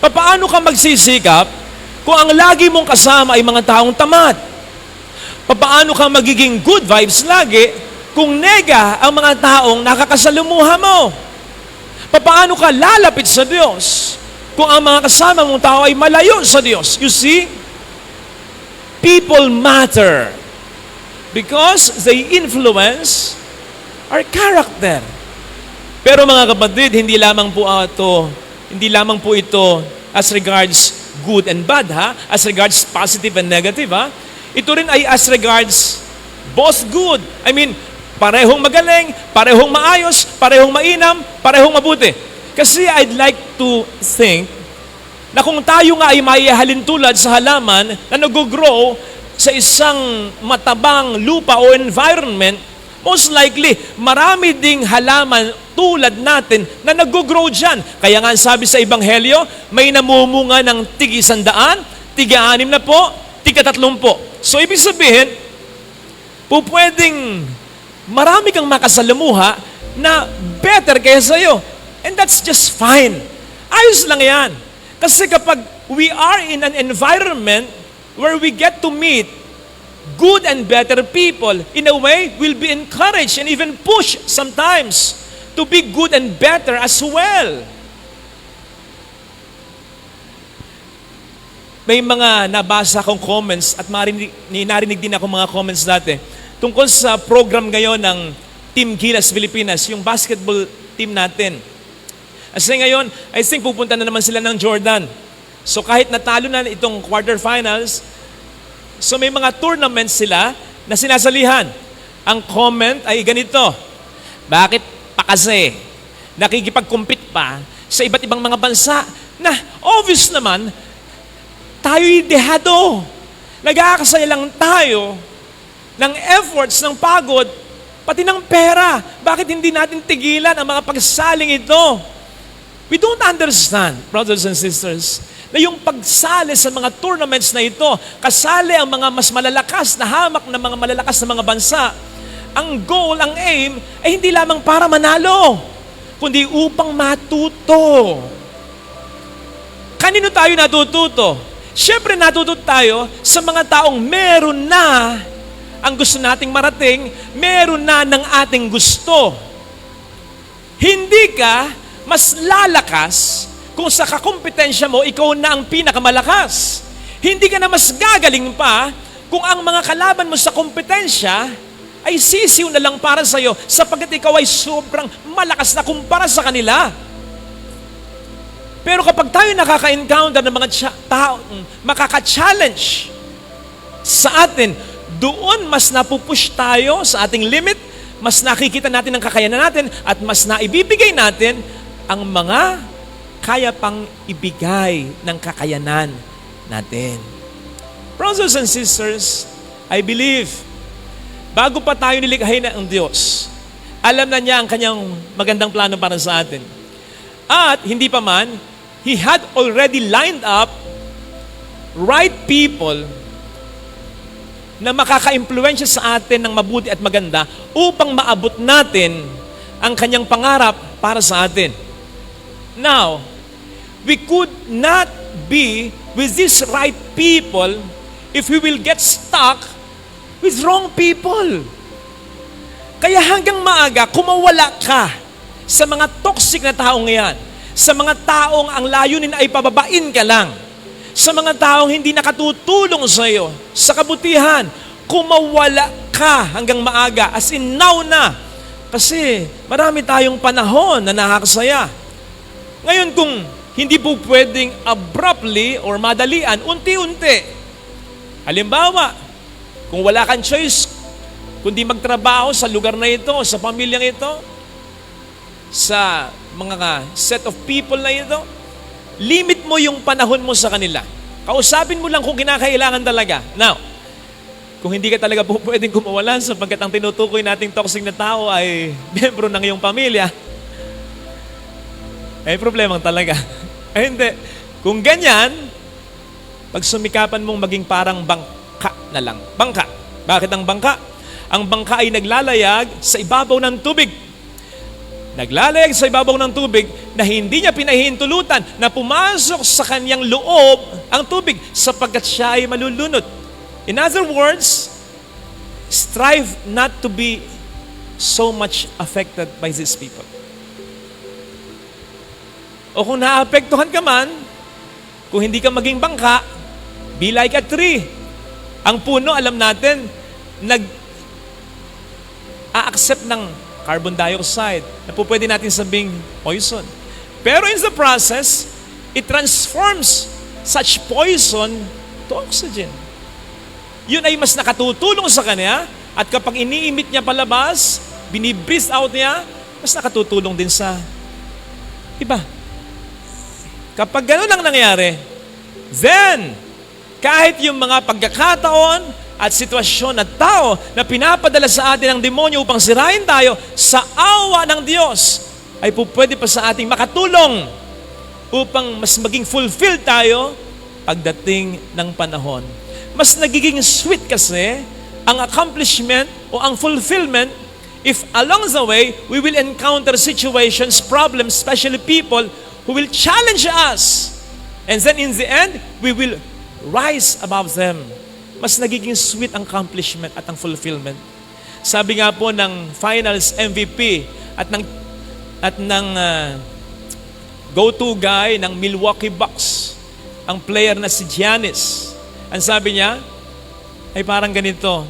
Paano ka magsisikap kung ang lagi mong kasama ay mga taong tamad? Paano ka magiging good vibes lagi kung nega ang mga taong nakakasalumuha mo? Paano ka lalapit sa Diyos kung ang mga kasama mong tao ay malayo sa Diyos? You see, people matter because they influence our character. Pero mga kapatid, hindi lamang po ito as regards good and bad, as regards positive and negative. Ito rin ay as regards both good. I mean, parehong magaling, parehong maayos, parehong mainam, parehong mabuti. Kasi I'd like to think na kung tayo nga ay maihalin tulad sa halaman na nag-grow sa isang matabang lupa o environment, most likely, marami ding halaman tulad natin na nag-grow dyan. Kaya nga sabi sa Ebanghelyo, may namumunga ng tig-100, tig-60 na po, tig-30. So, ibig sabihin, pwedeng marami kang makasalamuha na better kaysa sa'yo. And that's just fine. Ayos lang yan. Kasi kapag we are in an environment where we get to meet good and better people, in a way, we'll be encouraged and even pushed sometimes to be good and better as well. May mga nabasa akong comments at narinig din ako mga comments dati tungkol sa program ngayon ng Team Gilas Pilipinas, yung basketball team natin. Kasi ngayon, I think pupunta na naman sila ng Jordan. So kahit natalo na itong quarterfinals, so may mga tournaments sila na sinasalihan. Ang comment ay ganito, bakit pa kasi nakikipag-compete pa sa iba't ibang mga bansa na obvious naman, tayo'y dehado. Nag-aakasaya lang tayo ng efforts, ng pagod, pati ng pera. Bakit hindi natin tigilan ang mga pagsaling ito? We don't understand, brothers and sisters, na yung pagsali sa mga tournaments na ito, kasali ang mga mas malalakas na hamak na mga malalakas na mga bansa, ang goal, ang aim, ay hindi lamang para manalo, kundi upang matuto. Kanino tayo natututo? Siyempre natututo tayo sa mga taong meron na ang gusto nating marating, meron na ng ating gusto. Hindi ka mas lalakas kung sa kakumpetensya mo, ikaw na ang pinakamalakas. Hindi ka na mas gagaling pa kung ang mga kalaban mo sa kompetensya ay sisiw na lang para sa'yo sapagkat ikaw ay sobrang malakas na kumpara sa kanila. Pero kapag tayo nakaka-encounter ng mga taong makaka-challenge sa atin, doon mas napupush tayo sa ating limit, mas nakikita natin ang kakayanan natin at mas naibibigay natin ang mga kaya pang ibigay ng kakayanan natin. Brothers and sisters, I believe, bago pa tayo nilikhain ng Diyos, alam na niya ang kanyang magandang plano para sa atin. At hindi pa man, He had already lined up right people na makaka-impluwensya sa atin ng mabuti at maganda upang maabot natin ang kanyang pangarap para sa atin. Now, we could not be with these right people if we will get stuck with wrong people. Kaya hanggang maaga, kumawala ka sa mga toxic na taong yan, sa mga taong ang layunin ay pababain ka lang, sa mga taong hindi nakatutulong sa iyo, sa kabutihan, kumawala ka hanggang maaga, as in now na. Kasi marami tayong panahon na nakakasaya. Ngayon kung hindi po pwedeng abruptly or madalian, unti-unti. Halimbawa, kung wala kang choice, kundi magtrabaho sa lugar na ito, sa pamilyang ito, sa mga set of people na ito, limit mo yung panahon mo sa kanila. Kausapin mo lang kung kinakailangan talaga. Now, kung hindi ka talaga po pwedeng kumawalan sapagkat ang tinutukoy nating toxic na tao ay miyembro ng iyong pamilya, ay problemang talaga. Ay hindi. Kung ganyan, pag sumikapan mong maging parang bangka na lang. Bangka. Bakit ang bangka? Ang bangka ay naglalayag sa ibabaw ng tubig. naglalayag sa ibabaw ng tubig na hindi niya pinahihintulutan na pumasok sa kanyang loob ang tubig sapagkat siya ay malulunod. In other words, strive not to be so much affected by these people. O kung naapektuhan ka man, kung hindi ka maging bangka, be like a tree. Ang puno, alam natin, nag-a-accept ng carbon dioxide na po pwede natin sabing poison. Pero in the process, it transforms such poison to oxygen. Yun ay mas nakatutulong sa kanya at kapag iniimit niya palabas, binibreathe out niya, mas nakatutulong din sa iba. Kapag gano'n ang nangyari, then, kahit yung mga pagkakataon at sitwasyon at tao na pinapadala sa atin ng demonyo upang sirain tayo, sa awa ng Diyos, ay po pwede pa sa ating makatulong upang mas maging fulfilled tayo pagdating ng panahon. Mas nagiging sweet kasi ang accomplishment o ang fulfillment if along the way, we will encounter situations, problems, especially people who will challenge us. And then in the end, we will rise above them. Mas nagiging sweet ang accomplishment at ang fulfillment. Sabi nga po ng finals MVP at ng go-to guy ng Milwaukee Bucks, ang player na si Giannis. Ang sabi niya ay parang ganito,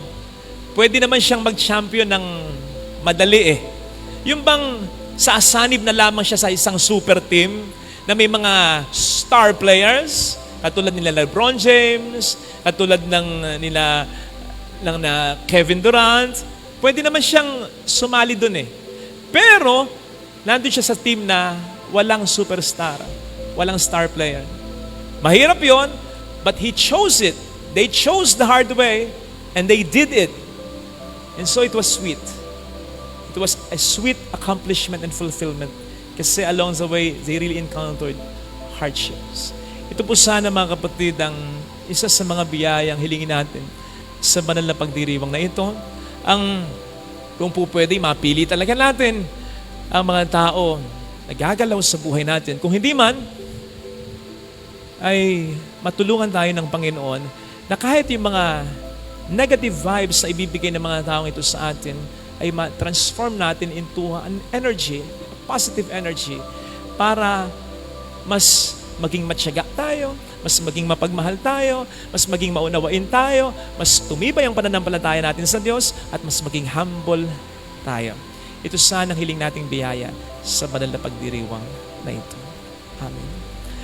pwede naman siyang mag-champion ng madali eh. Yung bang sasanib na lamang siya sa isang super team na may mga star players, katulad nila LeBron James, katulad ng Kevin Durant, pwede naman siyang sumali dun eh. Pero, nandun siya sa team na walang superstar, walang star player. Mahirap yon, but he chose it. They chose the hard way, and they did it. And so it was sweet. It was a sweet accomplishment and fulfillment kasi along the way, they really encountered hardships. Ito po sana mga kapatid ang isa sa mga biyayang hilingin natin sa banal na pagdiriwang na ito. Kung po pwede, mapili talaga natin ang mga tao na gagalaw sa buhay natin. Kung hindi man, ay matulungan tayo ng Panginoon na kahit yung mga negative vibes na ibibigay ng mga taong ito sa atin, ay ma-transform natin into an energy, a positive energy, para mas maging matyaga tayo, mas maging mapagmahal tayo, mas maging maunawain tayo, mas tumibay ang pananampalataya natin sa Diyos, at mas maging humble tayo. Ito sana ang hiling nating biyaya sa banal na pagdiriwang na ito. Amen.